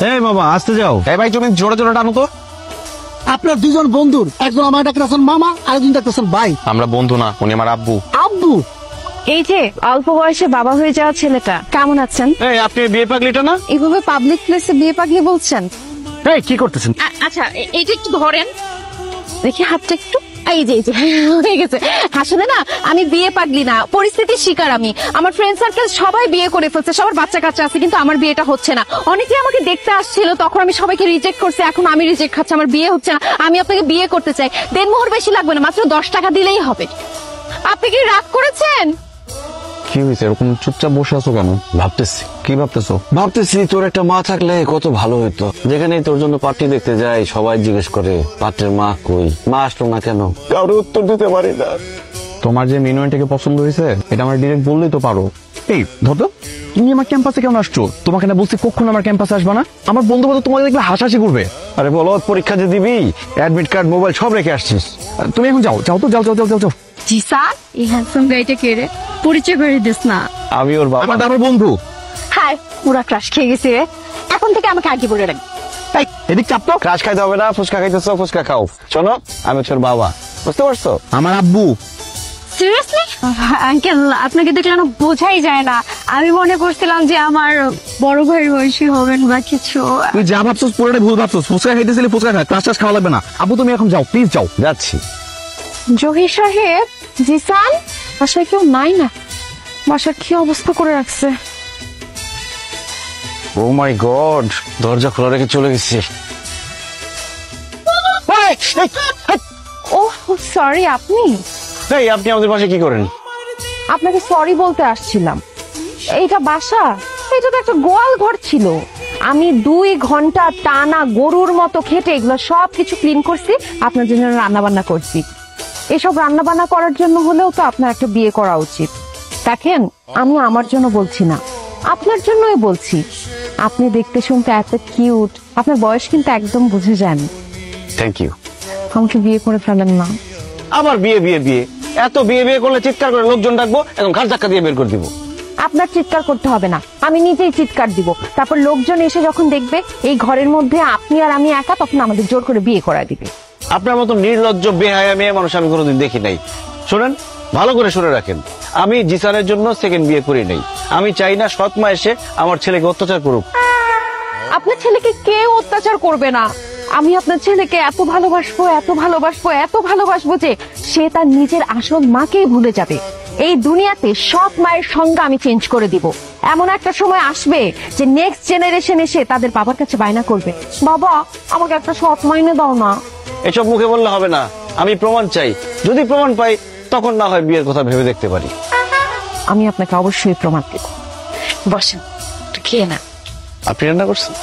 এই বাবা আসতে যাও। এই ভাই তুমি জোরে জোরে টানো তো। আপনার দুজন বন্ধুর একজন আমার ডাকতেছেন মামা, আরেকজন ডাকতেছেন ভাই। আমরা বন্ধু না, উনি আমার আব্বু। আব্বু? এই যে অল্প বয়সে বাবা হয়ে যাওয়া ছেলেটা, কেমন আছেন? এই আপনি বিয়ে পাগলিটা না? এভাবে পাবলিক প্লেসে বিয়ে পাগলি বলছেন? এই কি করতেছেন? আচ্ছা এইটা একটু ধরেন দেখি, হাতটা একটু। এই যে হয়ে গেছে। আসলে না আমি বিয়ে পাগলি না, পরিস্থিতির শিকার আমি। আমার ফ্রেন্ড সার্কেল সবাই বিয়ে করে ফেলছে, সবার বাচ্চা কাচ্চা আছে, কিন্তু আমার বিয়েটা হচ্ছে না। অনেকে আমাকে দেখতে আসছিল, তখন আমি সবাইকে রিজেক্ট করছি, এখন আমি রিজেক্ট খাচ্ছি, আমার বিয়ে হচ্ছে না। আমি আপনাকে বিয়ে করতে চাই, দেনমোহর বেশি লাগবে না, মাত্র 10 টাকা দিলেই হবে। আপনি কি রাগ করেছেন? কি হয়েছে, এরকম চুপচাপ বসে আছো কেন? ভাবতেছি। কি ভাবতেছো? ভাবতেছি তোর একটা মা থাকলে কত ভালো হতো। যেখানে তোর জন্য পার্টি দেখতে যাই সবাই জিজ্ঞেস করে পাত্রের মা কই, মা আসলো না কেন, কারো উত্তর দিতে পারি না। তোমার যে মিনুয়ানটাকে পছন্দ হয়েছে এটা আমার ডিরেক্ট বললেই তো পারো। এই ধরো, তুমি আমার ক্যাম্পাসে কেন আসছো? তোমাকে না বলছি কখনো আমার ক্যাম্পাসে আসবা না। আমার বন্ধু বান্ধব তোমাকে দেখলে হাসাহাসি করবে। আরে বলো, পরীক্ষা যে দিবি, অ্যাডমিট কার্ড মোবাইল সব রেখে আসছিস। তুমি এখন যাও যাও তো, যাও যাও যাও যাও যাও। জি স্যার, এই হ্যান্ডসাম গাইটা কে রে? পরিচয় করে দিস না। আমি ওর বাবা, আমার বন্ধু। হাই, পুরা ক্রাশ খেয়ে গেছে রে। এখন থেকে আমাকে আগে বলে রাখ। এই এদিক চাপ তো। ক্রাশ খাইতে হবে না, ফুচকা খাইতেছো ফুচকা খাও। শোনো, আমি তোর বাবা, বুঝতে পারছো? আমার আব্বু। সিরিয়াসলি আঙ্কেল, আপনাকে দেখলে না বোঝাই যায় না। আমি মনে করছিলাম যে আমার বড় ভাইয়ের বয়সী হবেন বা কিছু। তুই যা ভাবছিস পুরোটাই ভুল ভাবছিস। ফুচকা খাইতেছিলি ফুচকা খা, ক্লাস টাস খাওয়া লাগবে না। আব্বু তুমি এখন যাও, প্লিজ যাও। যাচ্ছি। জহির সাহেব, জিসান, বাসায় কেউ নাই না? বাসার কি অবস্থা করে রাখছে? ও মাই গড, দরজা খোলা রেখে চলে গেছি। ওহ সরি, আপনি? এই আপনি আমাদের পাশে কি করেন? আপনাকে সরি বলতে আসছিলাম। এইটা বাসা? এটা তো একটা গোয়াল ঘর ছিল। আমি 2 ঘন্টা টানা গরুর মতো খেটে এগুলো সবকিছু ক্লিন করছি, আপনার জন্য রান্না বান্না করছি। এসব রান্না বান্না করার জন্য হলেও তো আপনার একটা বিয়ে করা উচিত। দেখেন, আমি আমার জন্য বলছি না, আপনার জন্যই বলছি। আপনি দেখতে শুনতে এত কিউট, আপনার বয়স কিন্তু একদম বুঝে যান। Thank you. আমাকে বিয়ে করে ফেলেন না। আবার বিয়ে বিয়ে বিয়ে, এত বিয়ে বিয়ে করলে চিৎকার করে লোকজন ডাকবো, এখন ঘাট ধাক্কা দিয়ে বের করে দিব। আপনার চিৎকার করতে হবে না, আমি নিজেই চিৎকার দিব। তারপর লোকজন এসে যখন দেখবে এই ঘরের মধ্যে আপনি আর আমি একা, তখন আমাদের জোর করে বিয়ে করা দিবে। আপনার মতো নির্লজ্জ বেহায়া মেয়ে মানুষ আমি কোনোদিন দেখি নাই। শোনেন, ভালো করে শুনে রাখেন, আমি জিসানের জন্য সেকেন্ড বিয়ে করি নাই। আমি চাই না সৎ মা এসে আমার ছেলেকে অত্যাচার করুক। আপনার ছেলেকে কেউ অত্যাচার করবে না। আমি আপনার ছেলেকে এত ভালোবাসবো, এত ভালোবাসবো, এত ভালোবাসবো যে সে তার নিজের আসল মাকেই ভুলে যাবে। এই দুনিয়াতে সৎ মায়ের সংজ্ঞা আমি চেঞ্জ করে দিব। এমন একটা সময় আসবে যে নেক্সট জেনারেশন এসে তাদের বাবার কাছে বায়না করবে, বাবা আমাকে একটা সৎ মাইনে দাও না। এসব মুখে বললে হবে না, আমি প্রমাণ চাই। যদি প্রমাণ পাই তখন না হয় বিয়ের কথা ভেবে দেখতে পারি। আমি আপনাকে অবশ্যই প্রমাণ দেব। বসেন, একটু খেয়ে না। আপনি রান্না করছেন?